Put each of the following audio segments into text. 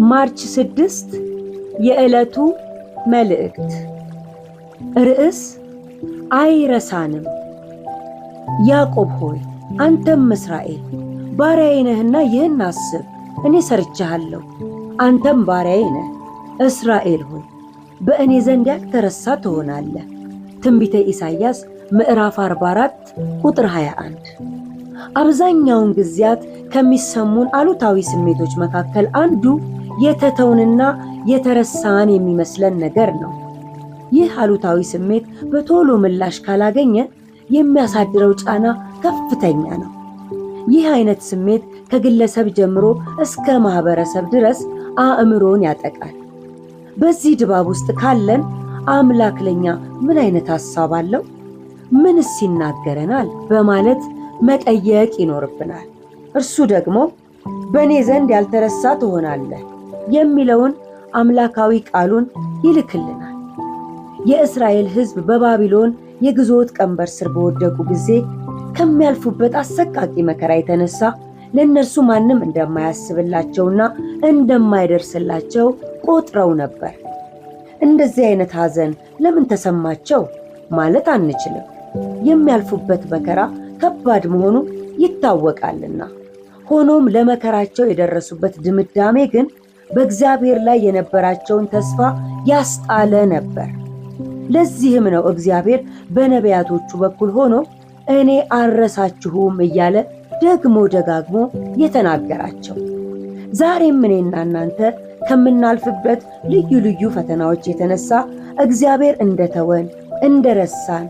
ማርች 6 የዕለቱ መልእክት ርዕስ አይረሳንም። ያዕቆብ ሆይ አንተም እስራኤል ባሪያዬ ነህና ይህን አስብ፣ እኔ ሰርቼሃለሁ። አንተም ባሪያዬ ነህ። እስራኤል ሆይ በእኔ ዘንድ ያልተረሳ ትሆናለህ። ትንቢተ ኢሳይያስ ምዕራፍ 44 ቁጥር 21። አብዛኛውን ጊዜያት ከሚሰሙን አሉታዊ ስሜቶች መካከል አንዱ የተተውንና የተረሳን የሚመስለን ነገር ነው። ይህ አሉታዊ ስሜት በቶሎ ምላሽ ካላገኘ የሚያሳድረው ጫና ከፍተኛ ነው። ይህ አይነት ስሜት ከግለሰብ ጀምሮ እስከ ማህበረሰብ ድረስ አእምሮን ያጠቃል። በዚህ ድባብ ውስጥ ካለን አምላክ ለኛ ምን አይነት ሐሳብ አለው? ምንስ ይናገረናል? በማለት መጠየቅ ይኖርብናል። እርሱ ደግሞ በእኔ ዘንድ ያልተረሳ ትሆናለህ የሚለውን አምላካዊ ቃሉን ይልክልናል። የእስራኤል ሕዝብ በባቢሎን የግዞት ቀንበር ስር በወደቁ ጊዜ ከሚያልፉበት አሰቃቂ መከራ የተነሳ ለእነርሱ ማንም እንደማያስብላቸውና እንደማይደርስላቸው ቆጥረው ነበር። እንደዚህ አይነት ሐዘን ለምን ተሰማቸው ማለት አንችልም። የሚያልፉበት መከራ ከባድ መሆኑ ይታወቃልና። ሆኖም ለመከራቸው የደረሱበት ድምዳሜ ግን በእግዚአብሔር ላይ የነበራቸውን ተስፋ ያስጣለ ነበር። ለዚህም ነው እግዚአብሔር በነቢያቶቹ በኩል ሆኖ እኔ አልረሳችሁም እያለ ደግሞ ደጋግሞ የተናገራቸው። ዛሬም እኔና እናንተ ከምናልፍበት ልዩ ልዩ ፈተናዎች የተነሳ እግዚአብሔር እንደተወን፣ እንደረሳን፣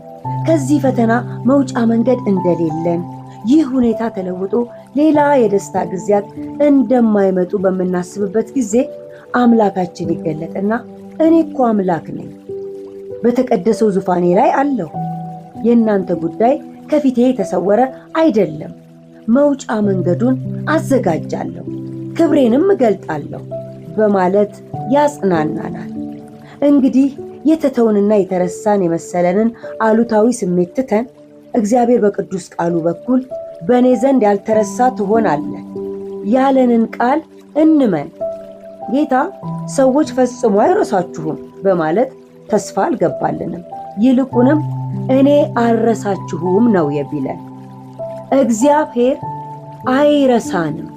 ከዚህ ፈተና መውጫ መንገድ እንደሌለን፣ ይህ ሁኔታ ተለውጦ ሌላ የደስታ ጊዜያት እንደማይመጡ በምናስብበት ጊዜ አምላካችን ይገለጥና እኔ እኮ አምላክ ነኝ፣ በተቀደሰው ዙፋኔ ላይ አለሁ፣ የእናንተ ጉዳይ ከፊቴ የተሰወረ አይደለም፣ መውጫ መንገዱን አዘጋጃለሁ፣ ክብሬንም እገልጣለሁ በማለት ያጽናናናል። እንግዲህ የተተውንና የተረሳን የመሰለንን አሉታዊ ስሜት ትተን እግዚአብሔር በቅዱስ ቃሉ በኩል በእኔ ዘንድ ያልተረሳ ትሆናለህ ያለንን ቃል እንመን። ጌታ ሰዎች ፈጽሞ አይረሳችሁም በማለት ተስፋ አልገባልንም። ይልቁንም እኔ አልረሳችሁም ነው የሚለን። እግዚአብሔር አይረሳንም።